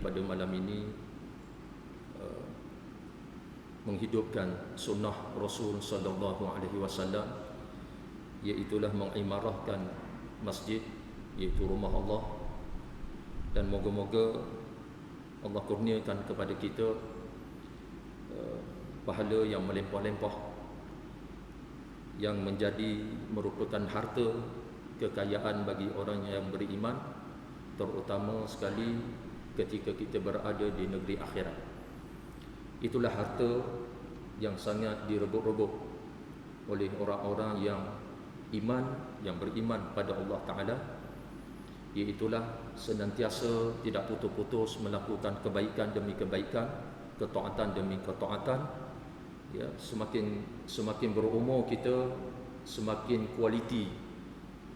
pada malam ini menghidupkan sunnah Rasul sallallahu alaihi wasallam, iaitulah mengimarahkan masjid, iaitu rumah Allah. Dan moga-moga Allah kurniakan kepada kita pahala yang melimpah-limpah, yang merupakan harta kekayaan bagi orang yang beriman, terutama sekali ketika kita berada di negeri akhirat. Itulah harta yang sangat direbut-rebut oleh orang-orang yang beriman pada Allah Ta'ala, iaitulah senantiasa tidak putus-putus melakukan kebaikan demi kebaikan, ketaatan demi ketaatan. Ya, semakin berumur kita, semakin kualiti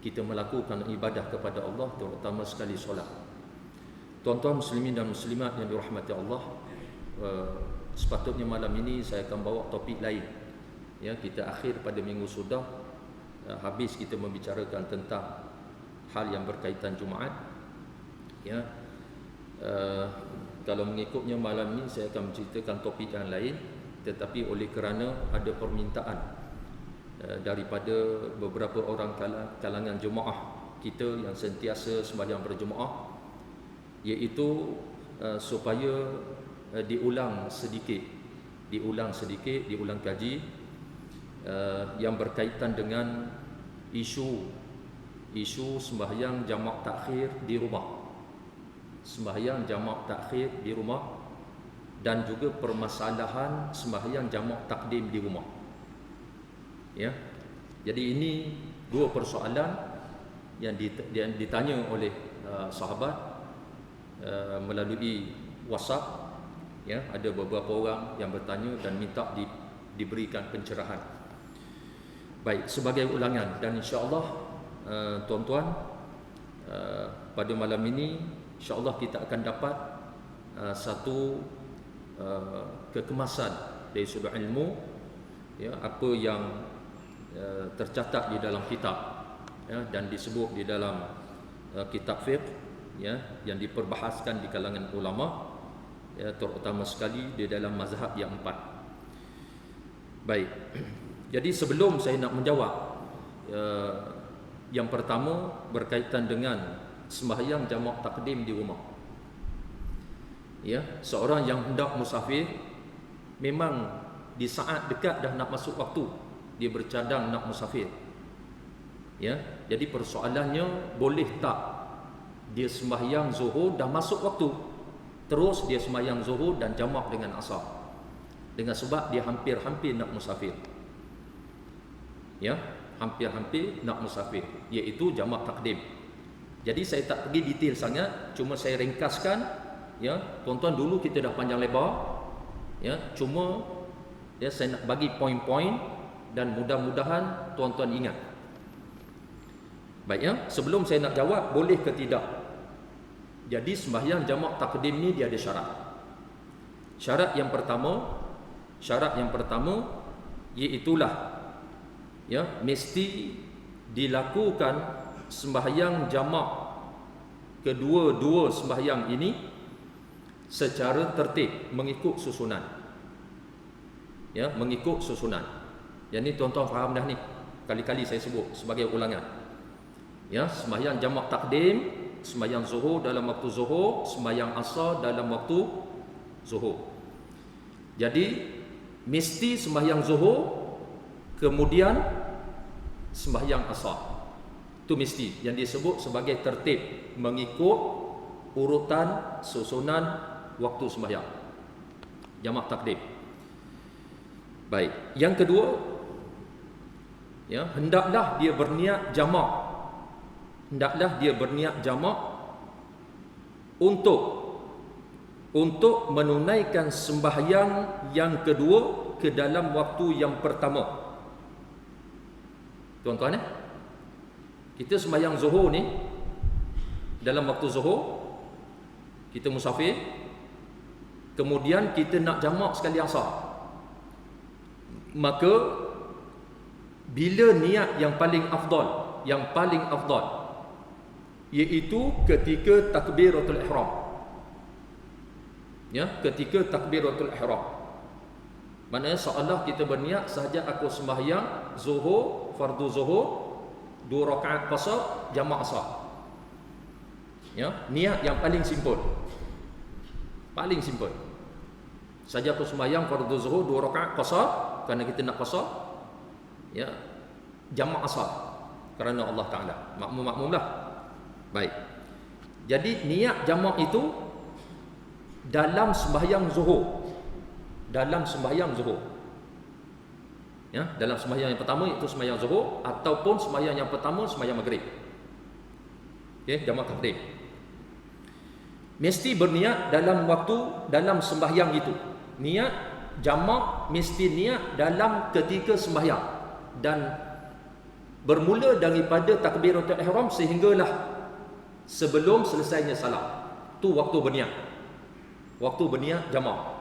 kita melakukan ibadah kepada Allah, terutama sekali solat. Tuan-tuan muslimin dan muslimat yang dirahmati Allah, sepatutnya malam ini saya akan bawa topik lain. Ya, kita akhir pada minggu sudah habis kita membicarakan tentang hal yang berkaitan Jumaat. Ya, kalau mengikutnya malam ini saya akan menceritakan topik yang lain, tetapi oleh kerana ada permintaan daripada beberapa orang kalangan jemaah kita yang sentiasa sembahyang berjemaah, iaitu supaya diulang kaji yang berkaitan dengan isu sembahyang jamak takhir di rumah, dan juga permasalahan sembahyang jamak takdim di rumah. Ya, jadi ini dua persoalan yang ditanya oleh sahabat melalui WhatsApp. Ya, ada beberapa orang yang bertanya dan minta diberikan pencerahan. Baik, sebagai ulangan, dan insya-Allah tuan-tuan, pada malam ini insya-Allah kita akan dapat satu kekemasan dari sudut ilmu, ya, apa yang tercatat di dalam kitab, ya, dan disebut di dalam kitab fiqh, ya, yang diperbahaskan di kalangan ulama, ya, terutama sekali di dalam mazhab yang 4. Baik, jadi sebelum saya nak menjawab yang pertama berkaitan dengan sembahyang jamak takdim di rumah. Ya, seorang yang hendak musafir, memang di saat dekat dah nak masuk waktu, dia bercadang nak musafir. Ya, jadi persoalannya, boleh tak dia sembahyang zuhur dah masuk waktu, terus dia sembahyang zuhur dan jamak dengan asar, dengan sebab dia hampir-hampir nak musafir. Ya, hampir-hampir nak musafir, iaitu jamak takdim. Jadi saya tak pergi detail sangat, cuma saya ringkaskan. Ya, tuan-tuan, dulu kita dah panjang lebar. Ya, cuma ya, saya nak bagi poin-poin dan mudah-mudahan tuan-tuan ingat. Baik, ya, sebelum saya nak jawab boleh ke tidak, jadi sembahyang jamak takdim ni dia ada syarat. Syarat yang pertama iaitulah, ya, mesti dilakukan sembahyang jamak kedua-dua sembahyang ini secara tertib, mengikut susunan. Ya, mengikut susunan. Yang ni tuan-tuan faham dah ni. Kali-kali saya sebut sebagai ulangan. Ya, sembahyang jamak takdim, sembahyang zuhur dalam waktu zuhur, sembahyang asar dalam waktu zuhur. Jadi mesti sembahyang zuhur kemudian sembahyang asar. Itu mesti, yang disebut sebagai tertib, mengikut urutan susunan waktu sembahyang jamak takdim. Baik, yang kedua, ya, hendaklah dia berniat jamak untuk menunaikan sembahyang yang kedua ke dalam waktu yang pertama. Tuan-tuan, kita sembahyang zuhur ni, dalam waktu zuhur kita musafir, kemudian kita nak jamak sekali asar, maka bila niat yang paling afdal iaitu ketika takbiratul ihram. Ya, ketika takbiratul ihram. Maknanya seolah kita berniat sahaja aku sembahyang zuhur, fardu zuhur 2 rakaat qasar jamak asar. Ya, niat yang paling simple. Paling simple. Saja aku sembahyang fardu zuhur 2 rakaat qasar kerana kita nak qasar. Ya, jamak asar kerana Allah Taala. Makmum-makmumlah. Baik. Jadi niat jamak itu dalam sembahyang zuhur. Dalam sembahyang zuhur. Ya, dalam sembahyang yang pertama iaitu sembahyang zuhur ataupun sembahyang yang pertama sembahyang maghrib. Okey, jamak takdim. Mesti berniat dalam waktu dalam sembahyang itu. Niat jamak mesti niat dalam ketika sembahyang dan bermula daripada takbiratul ihram sehinggalah sebelum selesainya salat. Tu waktu berniat. Waktu berniat jamak.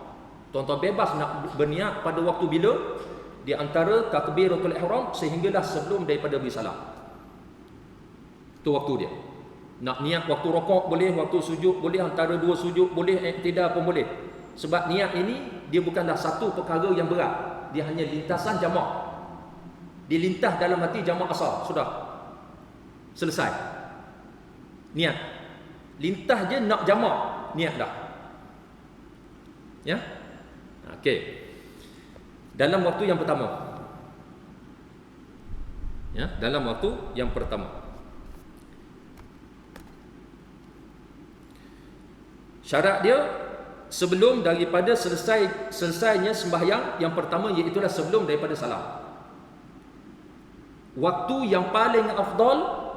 Tuan-tuan bebas nak berniat pada waktu bila? Di antara takbiratul ihram sehinggalah sebelum daripada bersalat. Tu waktu dia. Nak niat waktu rokok boleh, waktu sujud boleh, antara 2 sujud boleh, iktidal pun boleh. Sebab niat ini dia bukanlah satu perkara yang berat. Dia hanya lintasan jamak. Dilintas dalam hati jamak asar. Sudah. Selesai. Niat. Lintas je nak jamak, niat dah. Ya? Okey. Dalam waktu yang pertama. Ya, dalam waktu yang pertama. Syarat dia sebelum daripada selesainya sembahyang yang pertama, iaitu sebelum daripada salam. Waktu yang paling afdal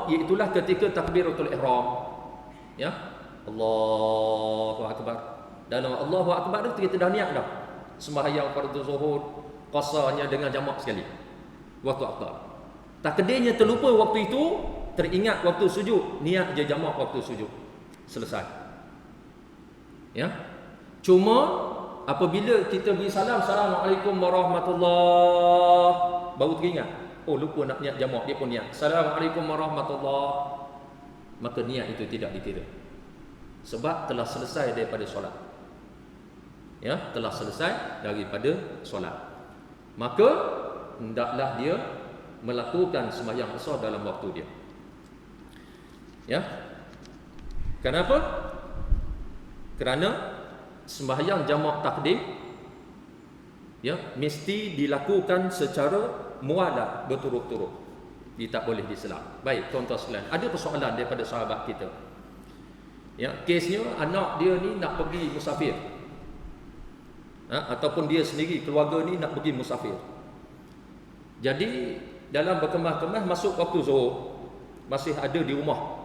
iaitu ketika takbiratul ihram. Ya, Allahu akbar. Dalam Allahu akbar itu kita dah niat dah sembahyang fardu zuhur qasarnya dengan jamak sekali. Waktu afdal. Takdirnya terlupa waktu itu, teringat waktu sujud, niat je jamak waktu sujud. Selesai. Ya. Cuma apabila kita beri salam, Assalamualaikum warahmatullahi, baru teringat, oh lupa nak niat jamak, dia pun niat Assalamualaikum warahmatullahi, maka niat itu tidak dikira. Sebab telah selesai daripada solat. Ya, telah selesai daripada solat. Maka hendaklah dia melakukan sembahyang asar dalam waktu dia. Ya. Kenapa? Kerana sembahyang jamak takdim ya mesti dilakukan secara mualah berturut-turut. Dia tak boleh diselang. Baik, tuan-tuan sekalian, ada persoalan daripada sahabat kita. Ya, kesnya anak dia ni nak pergi musafir. Ataupun dia sendiri, keluarga ni nak pergi musafir. Jadi dalam berkemah-kemah masuk waktu zuhur, masih ada di rumah.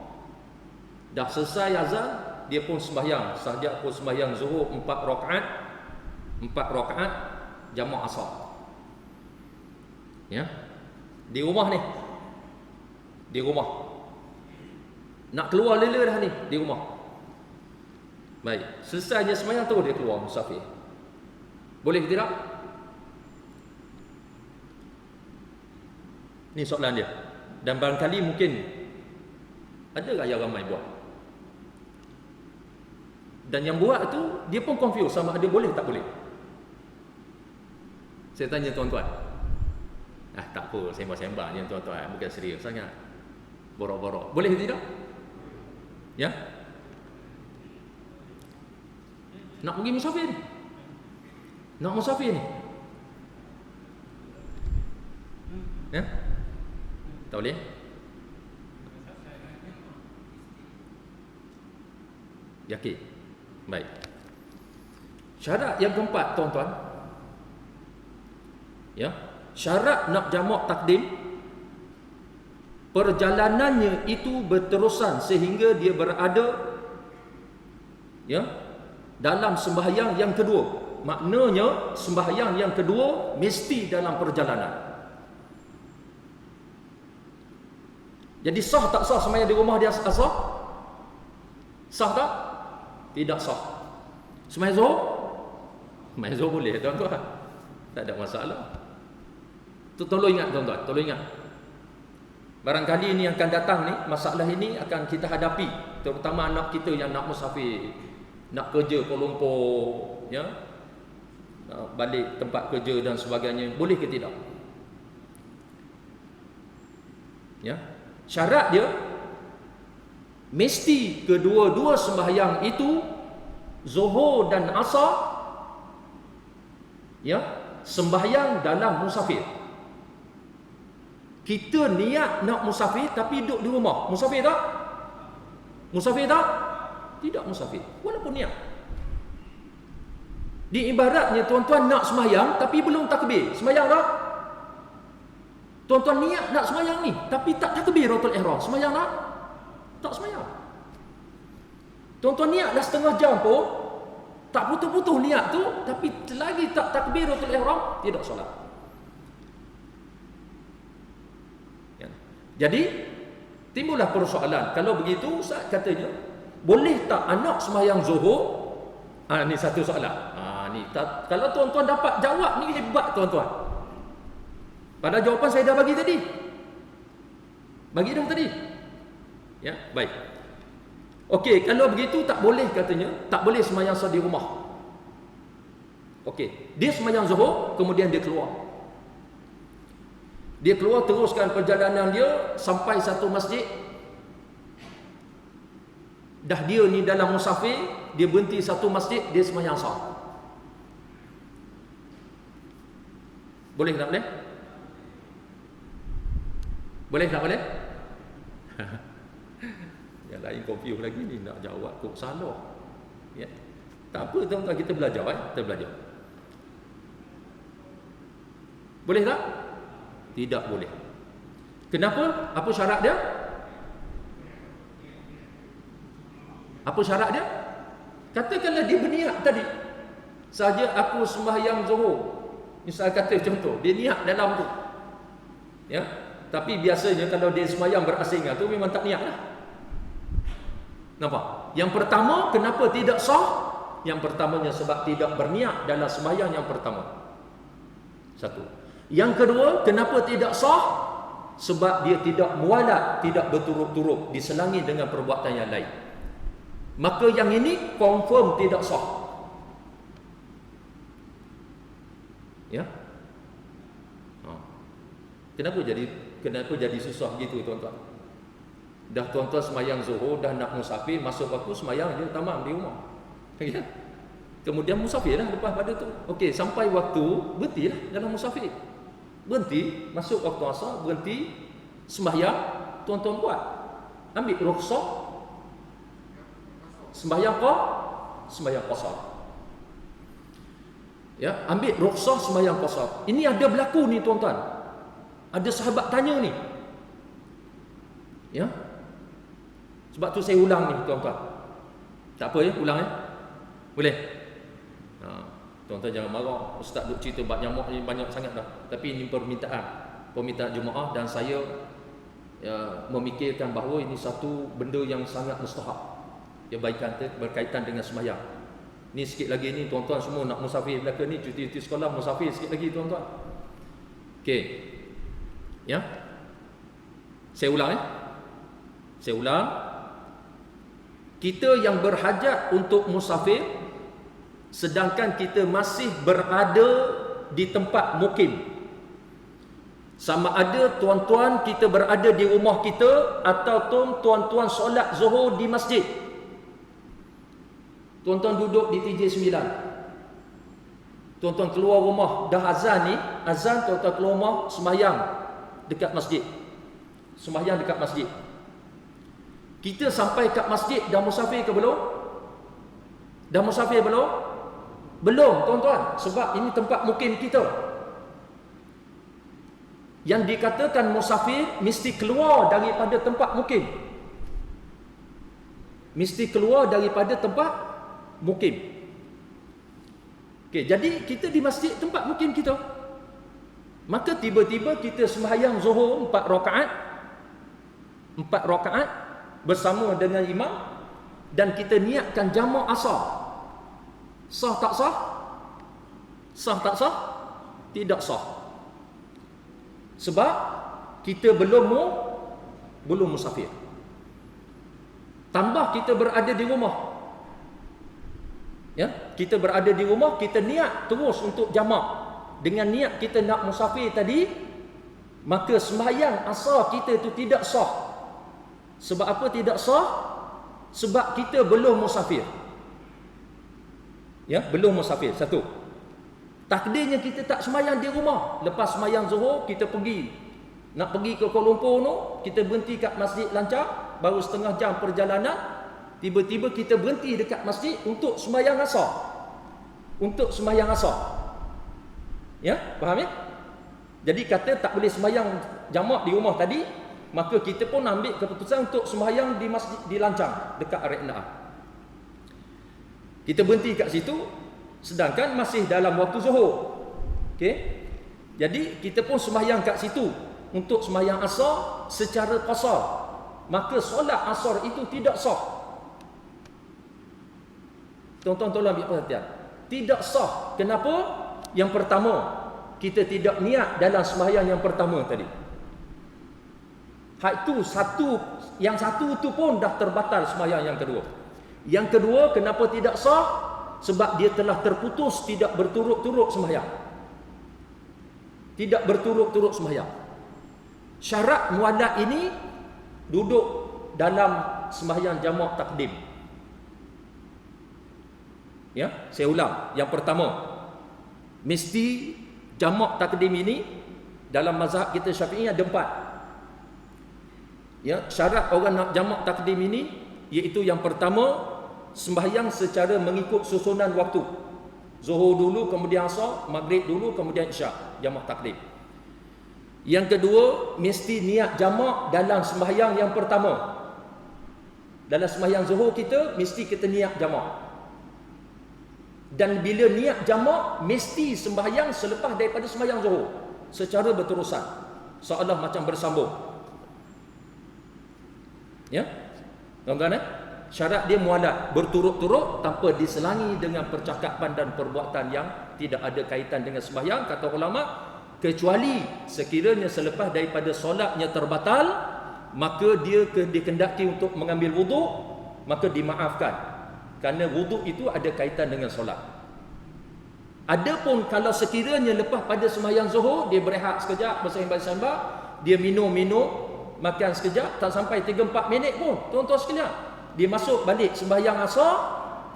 Dah selesai azan, dia pun sembahyang. Sahaja pun sembahyang zuhur 4 rakaat jamak asar. Ya. Di rumah ni. Di rumah. Nak keluar lela dah ni di rumah. Baik, selesainya sembahyang tu dia keluar musafir. Boleh tidak? Ni soalan dia. Dan barangkali mungkin ada yang ramai buat. Dan yang buat tu dia pun confuse sama ada boleh tak boleh. Saya tanya tuan-tuan. Tak apa, sembang-sembang je tuan-tuan, bukan serius sangat. Borok-borok. Boleh tidak? Ya? Nak pergi musafir ni? Nak musafir ni? Ya? Tak boleh? Yakin? Baik. Syarat yang keempat, tuan-tuan. Ya, syarat nak jamak takdim, perjalanannya itu berterusan sehingga dia berada ya dalam sembahyang yang kedua. Maknanya sembahyang yang kedua mesti dalam perjalanan. Jadi sah tak sah sembahyang di rumah dia asar? Sah tak? Tidak sah. Sembahyang zuhur? Sembahyang zuhur boleh tuan-tuan. Tak ada masalah. Tu tolong ingat tuan-tuan, tolong ingat. Barangkali ini akan datang ni, masalah ini akan kita hadapi terutama anak kita yang nak musafir, nak kerja Kuala Lumpur, ya, nak balik tempat kerja dan sebagainya, boleh ke tidak? Ya, syarat dia mesti kedua-dua sembahyang itu, Zuhur dan Asar, ya, sembahyang dalam musafir. Kita niat nak musafir tapi duduk di rumah, musafir tak? Musafir tak? Tidak musafir, walaupun niat. Di ibaratnya tuan-tuan nak sembahyang tapi belum takbir, sembahyang tak? Tuan-tuan niat nak sembahyang ni tapi tak takbiratul ihram, sembahyang tak? Tak sembahyang. Tuan-tuan niat dah setengah jam pun tak putus-putus niat tu, tapi selagi tak takbiratul ihram, tidak solat. Ya. Jadi timbullah persoalan. Kalau begitu Ustaz katanya, boleh tak anak sembahyang Zuhur? Ni satu soalan. Ni kalau tuan-tuan dapat jawab ni hebat tuan-tuan. Pada jawapan saya dah bagi tadi. Bagi dah tadi. Ya, baik. Okey, kalau begitu tak boleh katanya, tak boleh sembahyang di rumah. Okey, dia sembahyang Zuhur, kemudian dia keluar. Dia keluar teruskan perjalanan dia sampai satu masjid. Dah dia ni dalam musafir, dia berhenti satu masjid, dia sembahyang Asar. Boleh tak boleh? Boleh tak boleh? Yang lain confuse lagi ni, nak jawab kok salah. Ya. Tak apa tuan-tuan, kita belajar kita belajar. Boleh tak? Tidak boleh. Kenapa? Apa syarat dia? Apa syarat dia? Katakanlah dia berniat tadi, saja aku sembahyang Zuhur. Misal kata contoh, dia niat dalam tu. Ya. Tapi biasanya kalau dia sembahyang berasingan tu memang tak niat lah. Nampak? Yang pertama, kenapa tidak sah? Yang pertamanya sebab tidak berniat dalam sembahyang yang pertama. Satu. Yang kedua, kenapa tidak sah? Sebab dia tidak mualat, tidak berturut-turut diselangi dengan perbuatan yang lain. Maka yang ini confirm tidak sah. Ya? Kenapa jadi susah gitu tuan-tuan? Dah tuan-tuan sembahyang Zuhur, dah nak musafir, masuk waktu sembahyang je tamam di rumah. Ya? Kemudian musafir lah lepas pada tu. Okey, sampai waktu berhentilah dalam musafir. Berhenti, masuk waktu asar, berhenti sembahyang, tuan-tuan buat. Ambil rukhsah sembahyang sembahyang qasar. Ya, ambil rukhsah sembahyang qasar. Ini ada berlaku ni tuan-tuan. Ada sahabat tanya ni. Ya. Sebab tu saya ulang ni tuan-tuan. Tak apa ya, ulang ya. Boleh? Tuan-tuan jangan marah. Ustaz duk cerita bab nyamuk ni banyak sangat dah. Tapi ini permintaan jemaah, dan saya memikirkan bahawa ini satu benda yang sangat mustahab. Dia berkaitan dengan sembahyang. Ni sikit lagi ni tuan-tuan semua nak musafir belaka ni, cuti sekolah musafir sikit lagi tuan-tuan. Okey. Ya. Saya ulang ya. Saya ulang. Kita yang berhajat untuk musafir, sedangkan kita masih berada di tempat mukim, sama ada tuan-tuan kita berada di rumah kita atau tuan-tuan solat Zuhur di masjid. Tuan-tuan duduk di TJ9, tuan-tuan keluar rumah, dah azan ni, azan, tuan-tuan keluar rumah, sembahyang dekat masjid, sembahyang dekat masjid. Kita sampai kat masjid dah musafir ke belum? Dah musafir belum? Belum tuan-tuan, sebab ini tempat mukim kita. Yang dikatakan musafir mesti keluar daripada tempat mukim, mesti keluar daripada tempat mukim. Okey, jadi kita di masjid tempat mukim kita. Maka tiba-tiba kita sembahyang Zuhur 4 rakaat bersama dengan imam, dan kita niatkan jamak asar. Sah tak sah? Sah tak sah? Tidak sah. Sebab kita belum musafir. Tambah kita berada di rumah. Ya, kita berada di rumah, kita niat terus untuk jamak. Dengan niat kita nak musafir tadi, maka sembahyang asar kita itu tidak sah. Sebab apa tidak sah? Sebab kita belum musafir. Ya, belum musafir. Satu. Takdirnya kita tak sembahyang di rumah. Lepas sembahyang Zuhur kita pergi. Nak pergi ke Kuala Lumpur tu, kita berhenti kat Masjid Lancar, baru setengah jam perjalanan. Tiba-tiba kita berhenti dekat masjid untuk sembahyang asar. Untuk sembahyang asar. Ya, faham ya? Jadi kata tak boleh sembahyang jamak di rumah tadi, maka kita pun ambil keputusan untuk sembahyang di masjid di Lancang dekat Arekna. Kita berhenti kat situ sedangkan masih dalam waktu Zuhur. Okey. Jadi kita pun sembahyang kat situ untuk sembahyang asar secara qasar. Maka solat asar itu tidak sah. Tuan-tuan tolong ambil perhatian. Tidak sah. Kenapa? Yang pertama, kita tidak niat dalam sembahyang yang pertama tadi. Hak itu satu, yang satu itu pun dah terbatal sembahyang yang kedua. Yang kedua, kenapa tidak sah? Sebab dia telah terputus tidak berturut-turut sembahyang. Tidak berturut-turut sembahyang. Syarat mualat ini duduk dalam sembahyang jamak takdim. Ya, saya ulang. Yang pertama, mesti jamak takdim ini dalam mazhab kita Syafi'i ada 4. Ya, syarat orang nak jamak takdim ini iaitu yang pertama, sembahyang secara mengikut susunan waktu. Zuhur dulu, kemudian Asar, Maghrib dulu, kemudian Isyak, jamak takdim. Yang kedua, mesti niat jamak dalam sembahyang yang pertama. Dalam sembahyang Zuhur kita mesti kita niat jamak. Dan bila niat jamak, mesti sembahyang selepas daripada sembahyang Zuhur secara berterusan, seolah macam bersambung. Ya, tuan-tuan, syarat dia mualat, berturut-turut tanpa diselangi dengan percakapan dan perbuatan yang tidak ada kaitan dengan sembahyang, kata ulama, kecuali sekiranya selepas daripada solatnya terbatal, maka dia dikendaki untuk mengambil wuduk, maka dimaafkan. Kerana wuduk itu ada kaitan dengan solat. Adapun kalau sekiranya lepas pada sembahyang Zuhur, dia berehat sekejap, bersembah-sembah, dia minum, makan sekejap, tak sampai 3-4 minit pun, tuan-tuan sekalian, dia masuk balik sembahyang Asar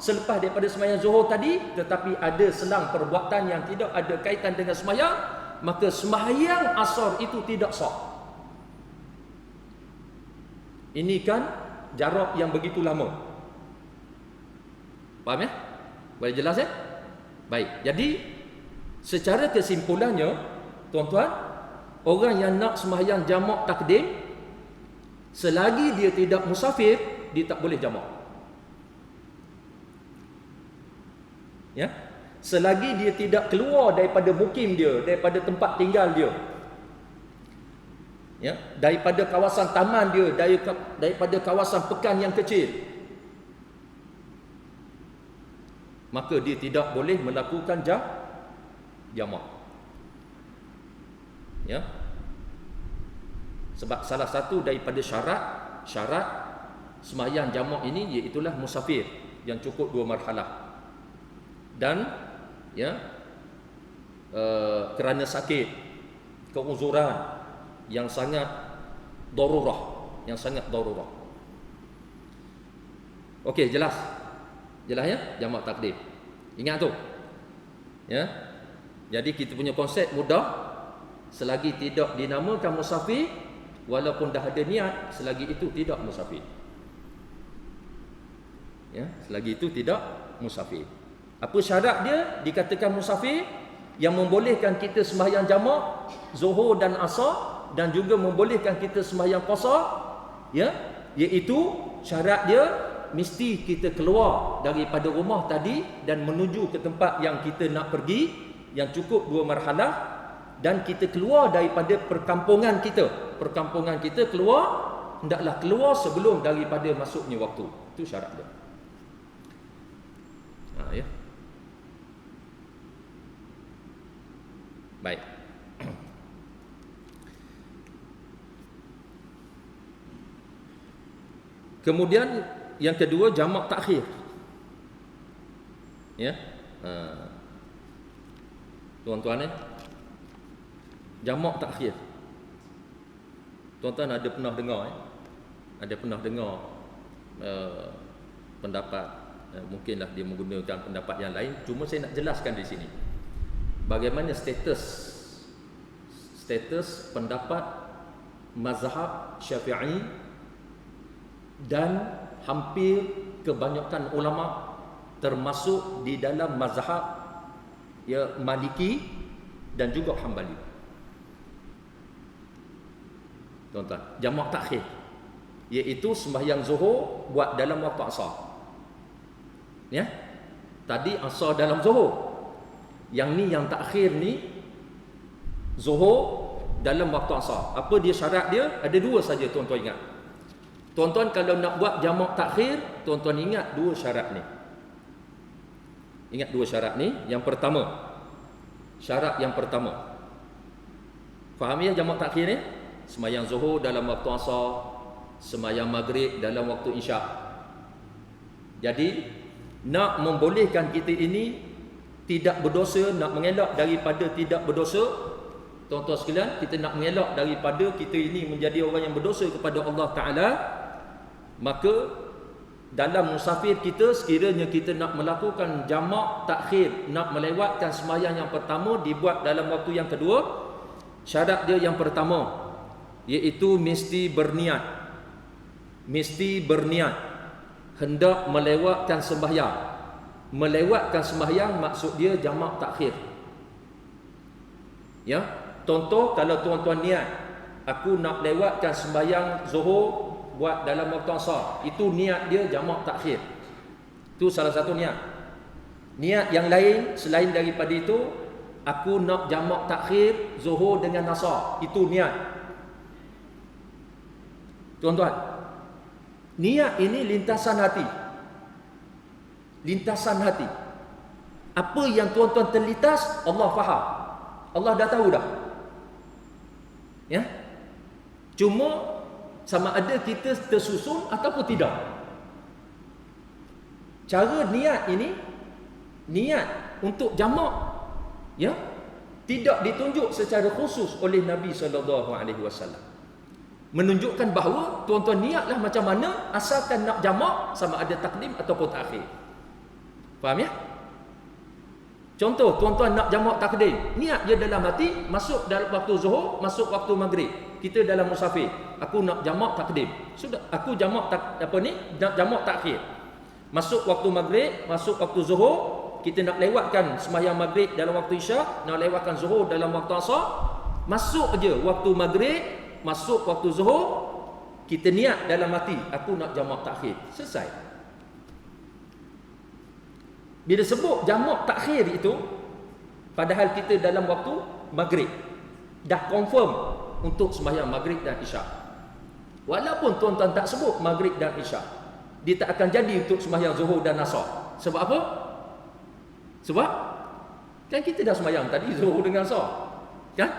selepas daripada sembahyang Zuhur tadi, tetapi ada selang perbuatan yang tidak ada kaitan dengan sembahyang, maka sembahyang Asar itu tidak sah. Ini kan jarak yang begitu lama. Faham ya? Boleh jelas ya? Baik. Jadi secara kesimpulannya, tuan-tuan, orang yang nak sembahyang jamak takdim, selagi dia tidak musafir, dia tak boleh jamak. Ya? Selagi dia tidak keluar daripada mukim dia, daripada tempat tinggal dia, ya, daripada kawasan taman dia, daripada kawasan pekan yang kecil, maka dia tidak boleh melakukan jamak. Ya. Sebab salah satu daripada syarat sembahyang jamak ini iaitulah musafir yang cukup 2 marhalah. Dan ya, kerana sakit, keuzuran yang sangat darurah, Okey, jelas ya, jamak takdim. Ingat tu. Ya. Jadi kita punya konsep mudah. Selagi tidak dinamakan musafir, walaupun dah ada niat, selagi itu tidak musafir. Ya, selagi itu tidak musafir. Apa syarat dia dikatakan musafir? Yang membolehkan kita sembahyang jamak Zuhur dan Asar, dan juga membolehkan kita sembahyang qasar, ya, iaitu syarat dia mesti kita keluar daripada rumah tadi dan menuju ke tempat yang kita nak pergi, yang cukup 2 marhalah, dan kita keluar daripada perkampungan kita keluar, hendaklah keluar sebelum daripada masuknya waktu. Itu syarat dia. Ya. Baik. Kemudian yang kedua jamak takhir. Ya. Tuan-tuan jamak takhir. Tuan-tuan ada pernah dengar ada pernah dengar pendapat, mungkinlah dia menggunakan pendapat yang lain, cuma saya nak jelaskan di sini bagaimana status pendapat mazhab Syafi'i dan hampir kebanyakan ulama termasuk di dalam mazhab Maliki dan juga Hambali. Tuan-tuan, jamak takhir iaitu sembahyang zuhur buat dalam waktu asar. Ya. Tadi asar dalam zuhur. Yang ni yang takhir ni zuhur dalam waktu asar. Apa dia syarat dia? Ada dua saja tuan-tuan ingat. Tuan-tuan kalau nak buat jamak takhir, tuan-tuan ingat dua syarat ni. Ingat dua syarat ni. Yang pertama, syarat yang pertama. Faham ya jamak takhir ni? Sembahyang zuhur dalam waktu asar, sembahyang maghrib dalam waktu isyak. Jadi nak membolehkan kita ini tidak berdosa, nak mengelak daripada tidak berdosa, tuan-tuan sekalian, kita nak mengelak daripada kita ini menjadi orang yang berdosa kepada Allah Ta'ala, maka dalam musafir kita, sekiranya kita nak melakukan jamak takhir, nak melewatkan sembahyang yang pertama, dibuat dalam waktu yang kedua, syarat dia yang pertama iaitu mesti berniat hendak melewatkan sembahyang. Melewatkan sembahyang maksud dia jamak takhir. Ya, contoh kalau tuan-tuan niat, aku nak lewatkan sembahyang zuhur buat dalam waktu asar, itu niat dia jamak takhir. Itu salah satu niat. Niat yang lain selain daripada itu, aku nak jamak takhir zuhur dengan asar, itu niat. Tuan-tuan, niat ini lintasan hati. Lintasan hati. Apa yang tuan-tuan terlintas, Allah faham. Allah dah tahu dah. Ya. Cuma sama ada kita tersusun ataupun tidak. Cara niat ini, niat untuk jamak, ya, tidak ditunjuk secara khusus oleh Nabi SAW. Menunjukkan bahawa tuan-tuan niatlah macam mana, asalkan nak jamak, sama ada takdim ataupun takhir. Faham ya? Contoh, tuan-tuan nak jamak takdim, niat je dalam hati, masuk dalam waktu zuhur, masuk waktu maghrib, kita dalam musafir, aku nak jamak takdim, sudah, aku jamak nak jamak takhir. Masuk waktu maghrib, masuk waktu zuhur, kita nak lewatkan sembahyang maghrib dalam waktu isyak, nak lewatkan zuhur dalam waktu asar, masuk je waktu maghrib, masuk waktu zuhur, kita niat dalam hati, aku nak jamak takhir. Selesai. Bila sebut jamak takhir itu, padahal kita dalam waktu maghrib, dah confirm untuk sembahyang maghrib dan isyak. Walaupun tuan-tuan tak sebut maghrib dan isyak, dia tak akan jadi untuk sembahyang zuhur dan asar. Sebab apa? Sebab kan kita dah sembahyang tadi zuhur dengan asar. Kan?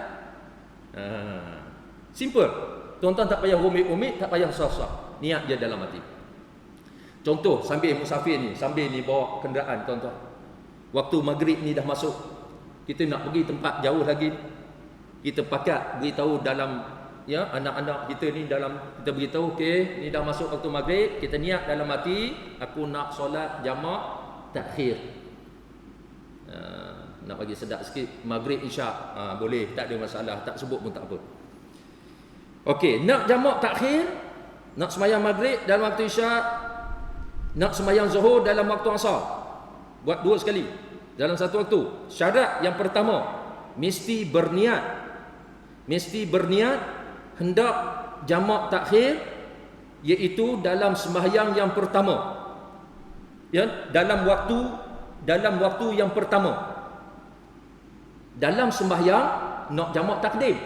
Simple. Tuan-tuan tak payah rumit-rumit, tak payah susah-susah. Niat je dalam hati. Contoh, sambil musafir ni, sambil ni bawa kenderaan tuan-tuan. Waktu maghrib ni dah masuk. Kita nak pergi tempat jauh lagi. Kita pakat beritahu dalam, ya, anak-anak kita ni dalam, kita beritahu, okey, ni dah masuk waktu maghrib, kita niat dalam hati, aku nak solat jamak takhir. Nak bagi sedap sikit, maghrib isyak, boleh, tak ada masalah, tak sebut pun tak apa. Okey, nak jamak takhir, nak sembahyang maghrib dalam waktu isyak, nak sembahyang zuhur dalam waktu asar, buat dua sekali dalam satu waktu. Syarat yang pertama, mesti berniat hendak jamak takhir, iaitu dalam sembahyang yang pertama, ya, dalam waktu yang pertama. Dalam sembahyang nak jamak takdim,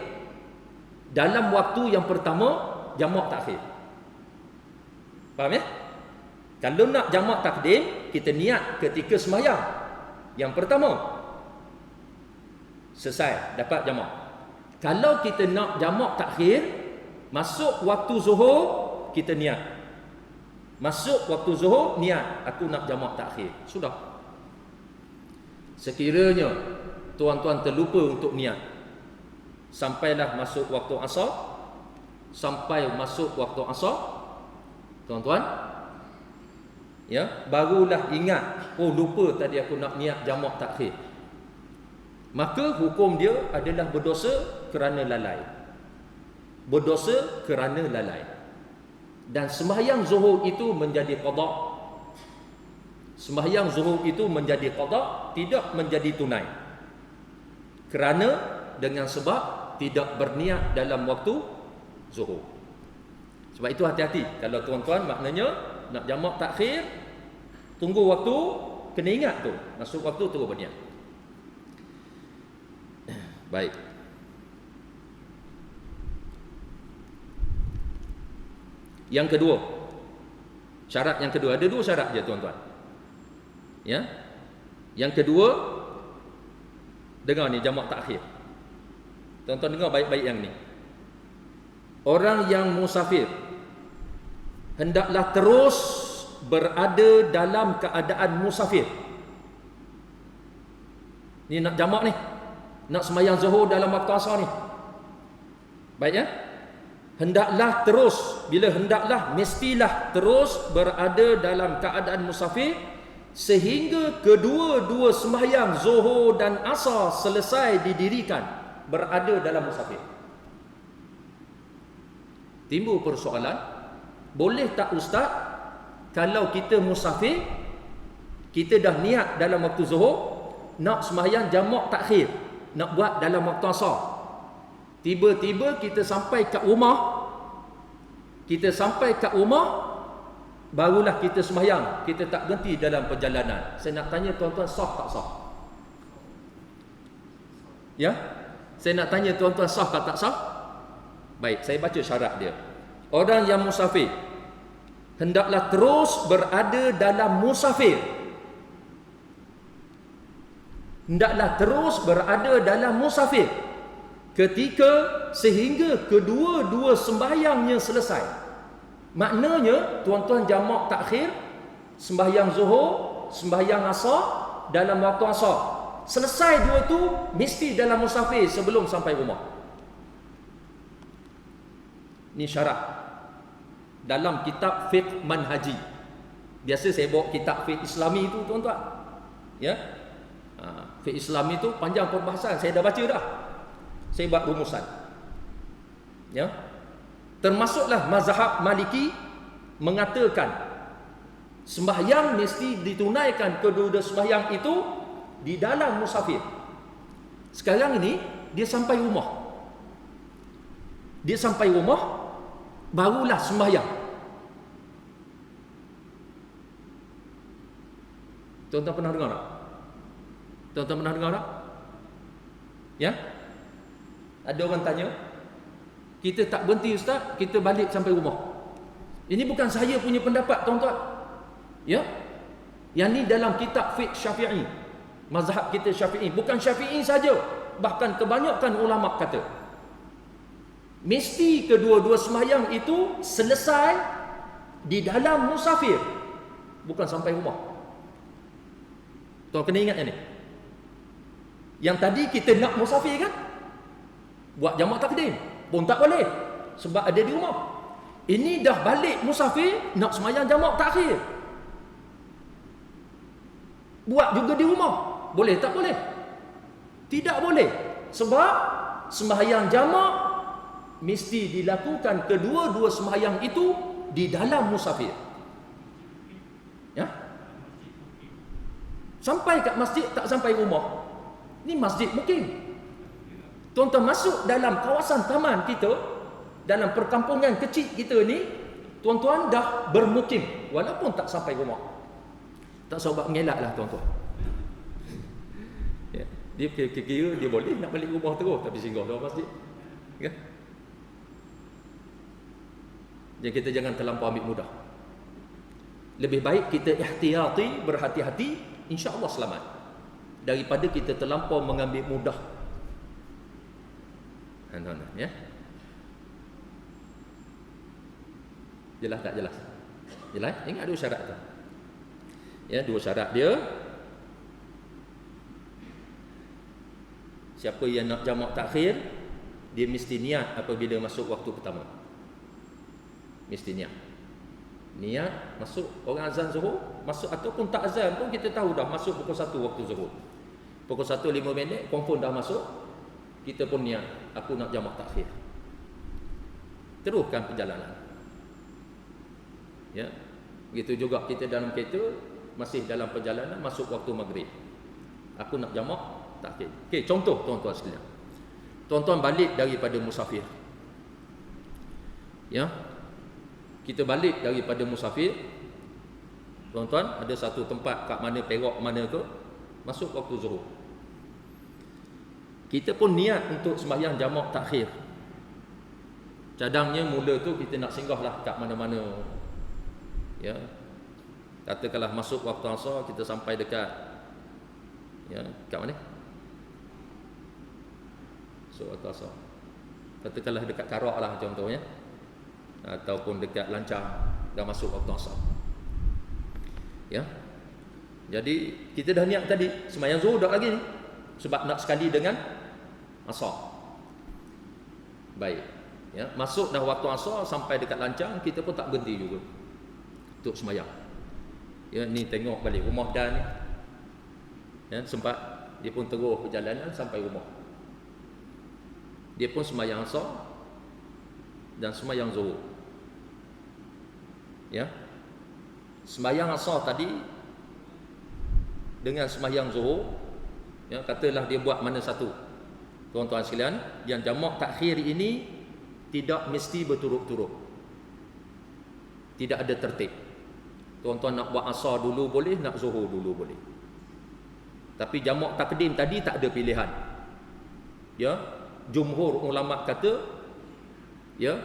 dalam waktu yang pertama jamak takhir. Faham ya? Kalau nak jamak takdim, kita niat ketika sembahyang yang pertama, selesai, dapat jamak. Kalau kita nak jamak takhir, masuk waktu zuhur, kita niat. Masuk waktu zuhur, niat aku nak jamak takhir. Sudah. Sekiranya tuan-tuan terlupa untuk niat, sampailah masuk waktu asar, sampai masuk waktu asar, tuan-tuan, ya, barulah ingat, oh lupa tadi aku nak niat jamak takhir. Maka hukum dia adalah berdosa kerana lalai. Berdosa kerana lalai. Dan sembahyang zuhur itu menjadi qada. Sembahyang zuhur itu menjadi qada, tidak menjadi tunai. Kerana dengan sebab tidak berniat dalam waktu zuhur. Sebab itu hati-hati. Kalau tuan-tuan maknanya nak jamak takhir, tunggu waktu, kena ingat tu. Masuk waktu terus berniat. Baik. Yang kedua, syarat yang kedua, ada dua syarat je tuan-tuan. Ya. Yang kedua, dengar ni jamak takhir. Tuan-tuan dengar baik-baik yang ni. Orang yang musafir hendaklah terus berada dalam keadaan musafir. Ni nak jamak ni, nak sembahyang zuhur dalam waktu asar ni. Baik ya? Hendaklah terus, bila hendaklah, mestilah terus berada dalam keadaan musafir sehingga kedua-dua sembahyang zuhur dan asar selesai didirikan, berada dalam musafir. Timbul persoalan, boleh tak ustaz kalau kita musafir, kita dah niat dalam waktu zuhur nak sembahyang jamak takhir, nak buat dalam waktu asar, tiba-tiba kita sampai kat rumah, barulah kita sembahyang, kita tak berhenti dalam perjalanan. Saya nak tanya tuan-tuan, sah tak sah? Ya? Saya nak tanya tuan-tuan, sah tak tak sah? Baik, saya baca syarat dia. Orang yang musafir hendaklah terus berada dalam musafir. Hendaklah terus berada dalam musafir ketika sehingga kedua-dua sembahyangnya selesai. Maknanya tuan-tuan jamak takhir, sembahyang zuhur, sembahyang asar dalam waktu asar, selesai dua tu mesti dalam musafir sebelum sampai rumah. Ni syarat dalam kitab fiqh manhaji. Biasa saya bawa kitab fiqh Islami tu tuan-tuan. Ya. Fiqh Islami tu panjang perbahasan, saya dah baca dah. Saya buat rumusan. Ya. Termasuklah mazhab Maliki mengatakan sembahyang mesti ditunaikan kedua-dua sembahyang itu di dalam musafir. Sekarang ini dia sampai rumah. Dia sampai rumah barulah sembahyang. Tuan-tuan pernah dengar tak? Tuan-tuan pernah dengar tak? Ya? Ada orang tanya, kita tak berhenti ustaz, kita balik sampai rumah. Ini bukan saya punya pendapat tuan-tuan. Ya? Yang ni dalam kitab fiqh Syafi'i. Mazhab kita Syafi'i, bukan Syafi'i saja, bahkan kebanyakan ulama kata mesti kedua-dua sembahyang itu selesai di dalam musafir, bukan sampai rumah. Tuan kena ingat yang ni. Yang tadi kita nak musafir kan, buat jamak takdim pun tak boleh sebab ada di rumah. Ini dah balik musafir, nak sembahyang jamak takhir, buat juga di rumah. Boleh tak boleh? Tidak boleh. Sebab sembahyang jamak mesti dilakukan kedua-dua sembahyang itu di dalam musafir. Ya? Sampai kat masjid tak sampai rumah. Ni masjid mukim. Tuan-tuan masuk dalam kawasan taman kita, dalam perkampungan kecil kita ni, tuan-tuan dah bermukim walaupun tak sampai rumah. Tak sebab mengelak lah tuan-tuan. Ya. Dia kira dia boleh nak balik rumah terus, tapi singgah dalam masjid. Ya? Jadi kita jangan terlampau ambil mudah. Lebih baik kita ihtiyati, berhati-hati, insya-Allah selamat, daripada kita terlampau mengambil mudah. Ya. Jelas tak jelas? Jelas? Ingat dua syarat tu. Ya, dua syarat dia. Siapa yang nak jamak takhir, dia mesti niat apabila masuk waktu pertama. Mesti niat. Niat masuk orang azan zuhur, masuk ataupun tak azan pun kita tahu dah masuk pukul 1 waktu zuhur. Pukul 1 5 minit confirm dah masuk. Kita pun niat aku nak jamak takhir. Teruskan perjalanan. Ya. Begitu juga kita dalam kereta masih dalam perjalanan masuk waktu maghrib. Aku nak jamak takhir. Okey, contoh tuan-tuan sekalian. Tuan-tuan balik daripada musafir. Ya. Kita balik daripada musafir. Tuan-tuan, ada satu tempat kat mana Perak mana ke, masuk waktu zuhur. Kita pun niat untuk sembahyang jamak takhir. Cadangnya mula tu kita nak singgahlah kat mana-mana. Ya. Katakanlah masuk waktu asar kita sampai dekat, ya, kat mana? So waktu asar. Katakanlah dekat Karak lah contohnya. Ataupun dekat Lancang, dah masuk waktu asar. Ya. Jadi kita dah niat tadi sembahyang zuhur dak lagi ni. Sebab nak sekali dengan asar. Baik. Ya, masuk dah waktu asar sampai dekat Lancang, kita pun tak berhenti juga untuk sembahyang. Ya, ni tengok balik rumah Dan ni. Ya, sempat dia pun terus perjalanan sampai rumah. Dia pun sembahyang asar dan sembahyang zuhur. Ya. Sembahyang asar tadi dengan sembahyang zuhur, ya, katalah dia buat mana satu. Tuan-tuan sekalian, yang jamak takhir ini tidak mesti berturut-turut. Tidak ada tertib. Tuan-tuan nak buat asar dulu boleh, nak zuhur dulu boleh. Tapi jamak takdim tadi tak ada pilihan. Ya, jumhur ulama kata, ya,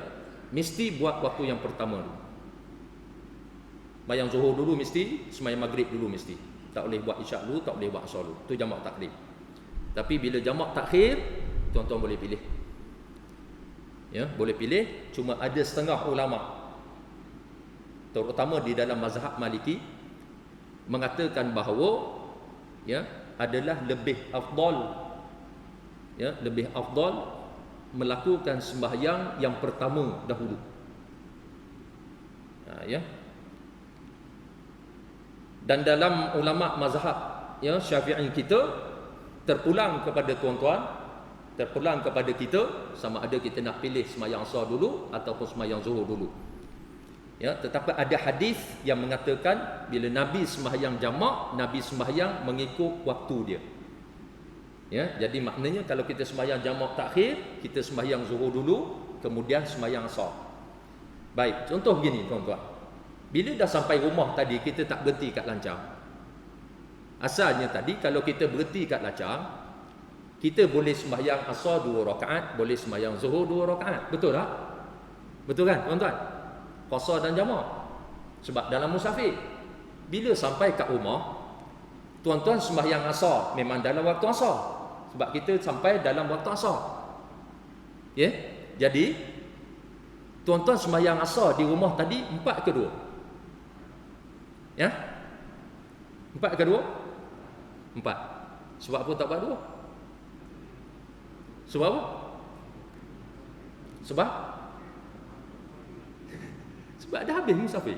mesti buat waktu yang pertama dulu. Sembahyang zuhur dulu mesti, sembahyang maghrib dulu mesti. Tak boleh buat isyak dulu, tak boleh buat asar dulu. Itu jamak takdim. Tapi bila jamak takhir, tuan-tuan boleh pilih. Ya, boleh pilih. Cuma ada setengah ulama, terutama di dalam mazhab Maliki, mengatakan bahawa, ya, adalah lebih afdal, ya, lebih afdal melakukan sembahyang yang pertama dahulu. Ya. Dan dalam ulama mazhab, ya, Syafi'i kita terpulang kepada tuan-tuan, terpulang kepada kita, sama ada kita nak pilih sembahyang asar dulu ataupun sembahyang zuhur dulu. Ya, tetapi ada hadis yang mengatakan bila Nabi sembahyang jamak, Nabi sembahyang mengikut waktu dia. Ya, jadi maknanya kalau kita sembahyang jamak takhir, kita sembahyang zuhur dulu, kemudian sembahyang asar. Baik, contoh begini tuan-tuan. Bila dah sampai rumah tadi, kita tak berhenti kat Lancang. Asalnya tadi kalau kita berhenti kat Lancang, kita boleh sembahyang asar 2 rakaat, boleh sembahyang zuhur 2 rakaat. Betul tak? Betul kan tuan-tuan? Qasar dan jamak. Sebab dalam musafir, bila sampai kat rumah, tuan-tuan sembahyang asar memang dalam waktu asar. Sebab kita sampai dalam waktu asar. Ya? Jadi tuan-tuan sembahyang asar di rumah tadi 4 ke 2? Ya? 4 ke 2? 4. Sebab apa tak buat 2? Sebab apa? Sebab dah habis musafir.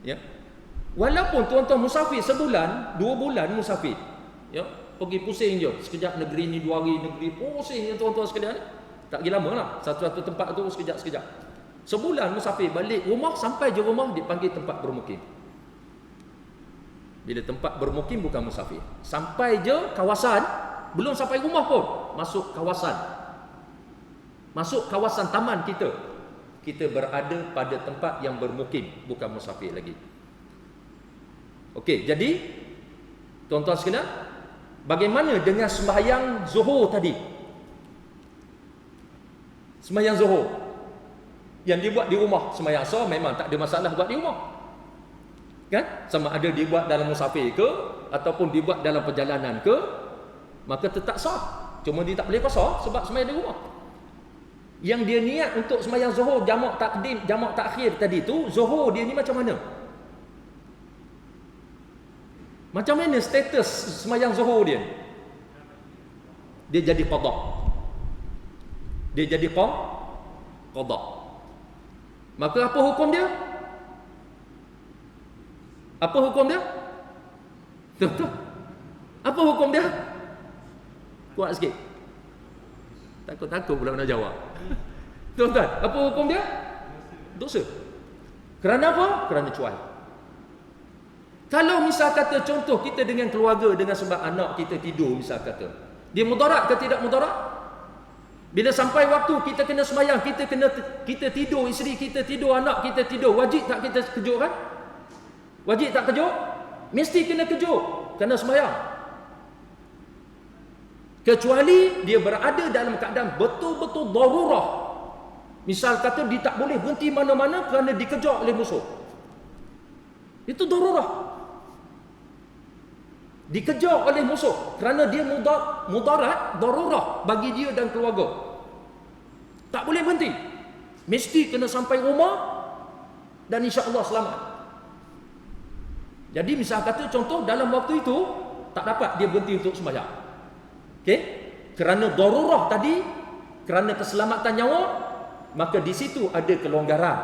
Ya. Walaupun tuan-tuan musafir sebulan, 2 bulan musafir. Ya, pergi pusing je. Sekejap negeri ni 2 hari, negeri pusing tuan-tuan sekalian. Tak lagi lama lah. Satu-satu tempat tu sekejap-sekejap. Sebulan musafir balik rumah, sampai je rumah dipanggil tempat bermukim. Bila tempat bermukim bukan musafir. Sampai je kawasan, belum sampai rumah pun, masuk kawasan. Masuk kawasan taman kita. Kita berada pada tempat yang bermukim, bukan musafir lagi. Okey, jadi tuan-tuan sekalian, bagaimana dengan sembahyang zuhur tadi? Sembahyang zuhur yang dibuat di rumah, sembahyang asar memang tak ada masalah buat di rumah. Kan? Sama ada dibuat dalam musafir ke ataupun dibuat dalam perjalanan ke, maka tetap sah. Cuma dia tak boleh qasar sebab sembahyang di rumah. Yang dia niat untuk sembahyang zuhur jamak takdim, jamak takhir tadi tu, zuhur dia ni macam mana? Macam mana status sembahyang zuhur dia? Dia jadi qada. Dia jadi qada. Maka apa hukum dia? Apa hukum dia? Tuan-tuan, apa hukum dia? Kuat sikit. Takut-takut pula nak jawab. Tuan-tuan, apa hukum dia? Dosa. Kerana apa? Kerana cuai. Kalau misal kata contoh kita dengan keluarga, dengan sebab anak kita tidur misal kata, dia mudarat ke tidak mudarat? Bila sampai waktu kita kena sembahyang, kita tidur, isteri kita tidur, anak kita tidur, wajib tak kita kejut kan? Wajib tak kejut? Mesti kena kejut, kena sembahyang. Kecuali dia berada dalam keadaan betul-betul darurah. Misal kata dia tak boleh berhenti mana-mana kerana dikejar oleh musuh. Itu darurah. Dikejar oleh musuh kerana dia mudarat, darurah bagi dia dan keluarga. Tak boleh berhenti. Mesti kena sampai rumah dan insya-Allah selamat. Jadi misal kata contoh dalam waktu itu tak dapat dia berhenti untuk sembahyang. Okey? Kerana darurah tadi, kerana keselamatan nyawa, maka di situ ada kelonggaran.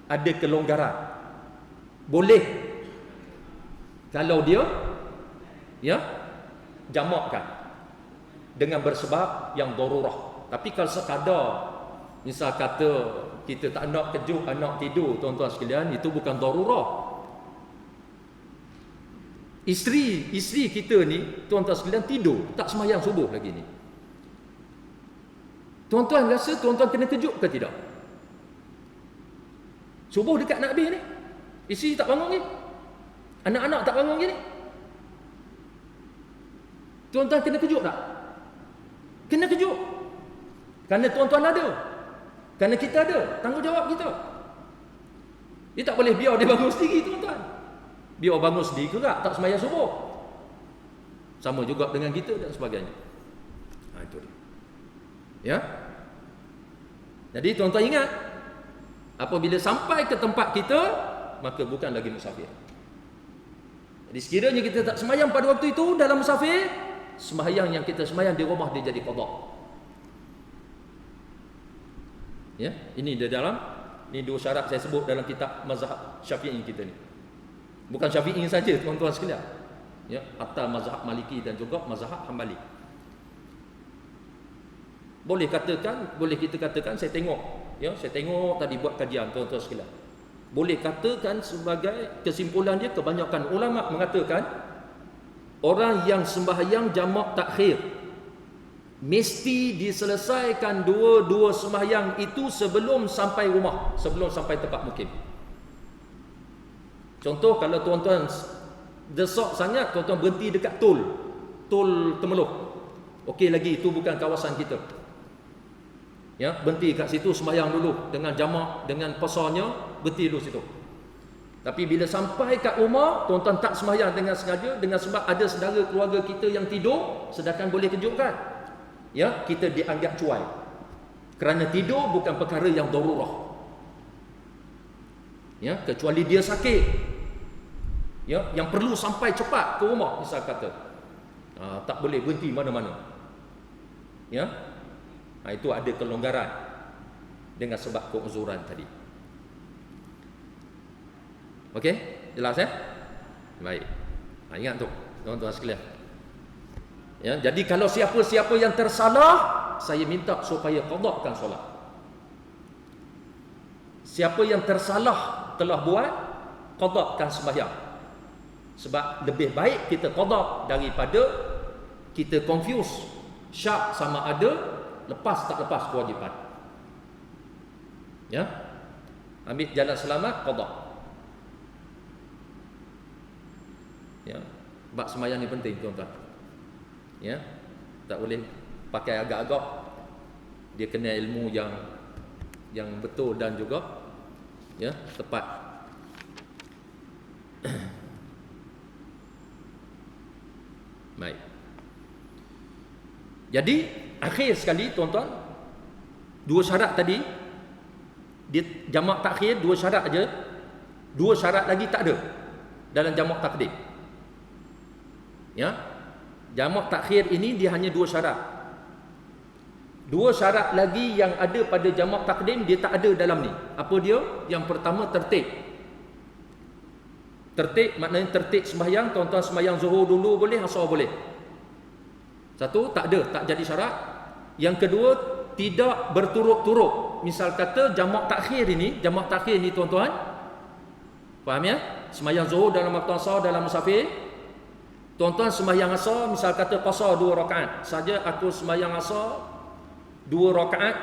Ada kelonggaran. Boleh kalau dia jamakkan dengan bersebab yang darurah. Tapi kalau sekadar misal kata kita tak nak kejut anak tidur, tuan-tuan sekalian, itu bukan darurah. Isteri kita ni, tuan-tuan sekalian, tidur tak sembahyang subuh lagi ni. Tuan-tuan rasa tuan-tuan kena kejut ke tidak? Subuh dekat nak habis ni, isteri tak bangun ni, anak-anak tak bangun ni. Tuan-tuan kena kejut tak? Kena kejut. Kerana tuan-tuan ada, kerana kita ada tanggungjawab kita. Dia tak boleh biar dia bangun sendiri, tuan-tuan. Biar bangun sendiri gerak tak sembahyang subuh. Sama juga dengan kita dan sebagainya. Itu dia. Ya. Jadi tuan-tuan ingat, apabila sampai ke tempat kita, maka bukan lagi musafir. Jadi sekiranya kita tak sembahyang pada waktu itu dalam musafir, sembahyang yang kita sembahyang di rumah dia jadi qada. Ya, ini di dalam, ini dua syarat saya sebut dalam kitab mazhab Syafi'i kita ni. Bukan Syafi'i saja, tuan-tuan sekalian. Ya, hatta mazhab Maliki dan juga mazhab Hambali. Boleh kita katakan saya tengok tadi buat kajian, tuan-tuan sekalian. Boleh katakan sebagai kesimpulan dia, kebanyakan ulama mengatakan orang yang sembahyang jamak takhir mesti diselesaikan dua-dua sembahyang itu sebelum sampai rumah, sebelum sampai tempat mukim. Contoh kalau tuan-tuan desak sangat, tuan-tuan berhenti dekat tol Temeloh. Okey lagi, itu bukan kawasan kita. Ya, berhenti kat situ sembahyang dulu dengan jamak, dengan pasarnya, berhenti dulu situ. Tapi bila sampai kat rumah, tuan-tuan tak sembahyang dengan sengaja, dengan sebab ada saudara keluarga kita yang tidur, sedangkan boleh kejutkan. Ya, kita dianggap cuai. Kerana tidur bukan perkara yang darurah. Ya, kecuali dia sakit. Ya, yang perlu sampai cepat ke rumah misal kata. Tak boleh berhenti mana-mana. Ya. Itu ada kelonggaran dengan sebab keuzuran tadi. Okey, jelas ya? Baik. Ingat tu, tuan-tuan sekalian. Ya, jadi kalau siapa-siapa yang tersalah, saya minta supaya qadakan solat. Siapa yang tersalah telah buat, qadakan sembahyang. Sebab lebih baik kita qada daripada kita confuse syak sama ada, lepas tak lepas kewajipan. Ya. Ambil jalan selamat, qada. Ya. Bab sembahyang ni penting, tuan-tuan. Ya. Tak boleh pakai agak-agak. Dia kena ilmu yang betul dan juga ya, tepat. Baik. Jadi akhir sekali tuan-tuan, Dua syarat tadi, dia jamak takhir dua syarat aja. Dua syarat lagi tak ada dalam jamak takdim. Ya. Jamak takhir ini dia hanya dua syarat. Dua syarat lagi yang ada pada jamak takdim dia tak ada dalam ni. Apa dia? Yang pertama tertib. Tertib maknanya tertib sembahyang. Tuan-tuan sembahyang zuhur dulu boleh, asar boleh. Satu, tak ada, tak jadi syarat. Yang kedua, tidak berturut-turut. Misal kata jamak takhir ini tuan-tuan, faham ya? Sembahyang zuhur dalam waktu asar dalam musafir. Tuan-tuan sembahyang asar, misal kata qasar 2 rakaat. Saja aku sembahyang asar 2 rakaat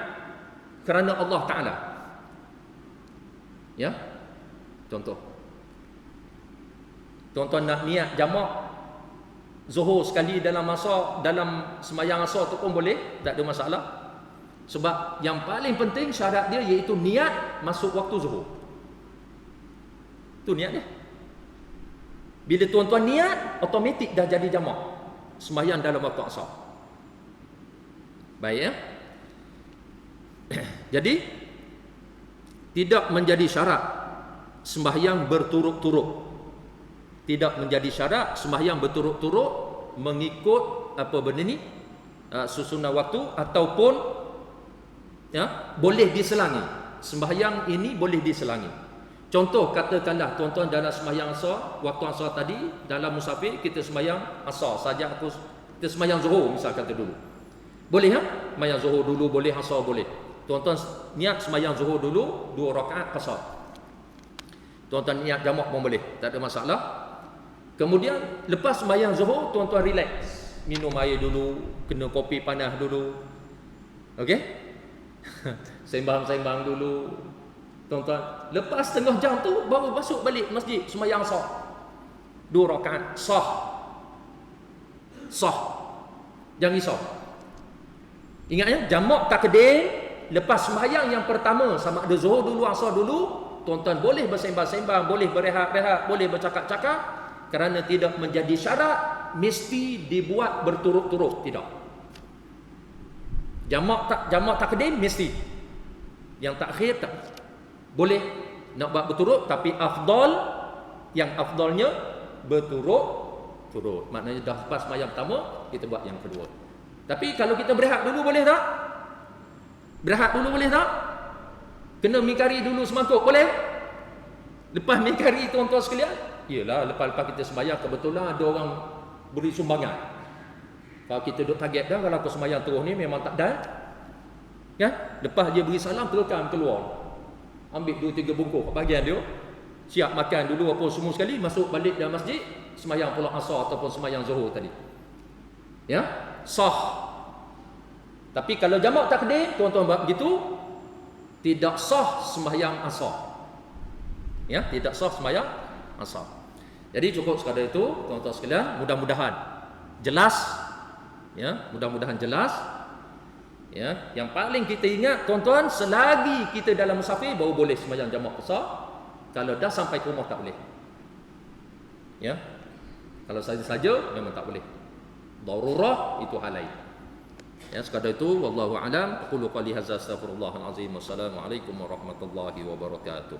kerana Allah Ta'ala. Ya? Contoh. Tuan-tuan nak niat jamak zuhur sekali dalam sembahyang asar tu pun boleh, tak ada masalah. Sebab yang paling penting syarat dia iaitu niat masuk waktu zuhur. Tu niat dia. Bila tuan-tuan niat, automatik dah jadi jamak sembahyang dalam waktu asar. Baik ya. Jadi tidak menjadi syarat sembahyang berturut-turut. Tidak menjadi syarat sembahyang berturut-turut mengikut apa benda ni? Susunan waktu ataupun ya, boleh diselangi. Sembahyang ini boleh diselangi. Contoh katakanlah tuan-tuan dalam sembahyang asar, waktu asar tadi dalam musafir kita sembahyang asar saja kita sembahyang zuhur misal kata dulu. Boleh ya? Sembahyang zuhur dulu boleh, asar boleh. Tuan-tuan niat sembahyang zuhur dulu 2 rakaat qasar. Tuan-tuan niat jamak pun boleh, tak ada masalah. Kemudian lepas sembahyang zuhur tuan-tuan relax, minum air dulu, kena kopi panas dulu. Okey? Sembang-sembang dulu. Tuan-tuan, lepas setengah jam tu baru masuk balik masjid sembahyang asar 2 rakaat sah. Jangan risau. Ingat ya, jamak takdim lepas sembahyang yang pertama, sama ada zuhur dulu, asar dulu, tuan-tuan boleh bersembang-sembang, boleh berehat-rehat, boleh bercakap-cakap, kerana tidak menjadi syarat mesti dibuat berturut-turut, tidak. Jamak takdim mesti. Yang takhir tak boleh nak buat berturut, tapi yang afdalnya berturut-turut. Maknanya dah lepas sembahyang pertama, kita buat yang kedua. Tapi kalau kita berehat dulu boleh tak? Berehat dulu boleh tak? Kena mingkari dulu semangkuk boleh? Lepas mingkari tuan-tuan sekalian, iyalah lepas-lepas kita sembahyang kebetulan ada orang beri sumbangan. Kalau kita duduk target dah, kalau aku sembahyang terus ni memang tak dan. Ya? Lepas dia beri salam teruskan keluar. Ambil 2-3 bungkus bahagian dia, siap makan dulu apa semua sekali, masuk balik dalam masjid, sembahyang pula asar ataupun sembahyang zuhur tadi. Ya? Sah. Tapi kalau jamak takdim, tuan-tuan buat begitu, tidak sah sembahyang asar. Ya, tidak sah sembahyang asar. Jadi cukup sekadar itu, tuan-tuan sekalian, mudah-mudahan jelas. Ya, mudah-mudahan jelas. Ya, yang paling kita ingat tuan-tuan, selagi kita dalam musafir baru boleh sembahyang jamak asar. Kalau dah sampai ke rumah tak boleh. Ya. Kalau saja-saja memang tak boleh. Darurah itu hal lain. Ya, sekadar itu wallahu a'lam. Aqulu qali hadza astaghfirullahal azim. Wassalamualaikum warahmatullahi wabarakatuh.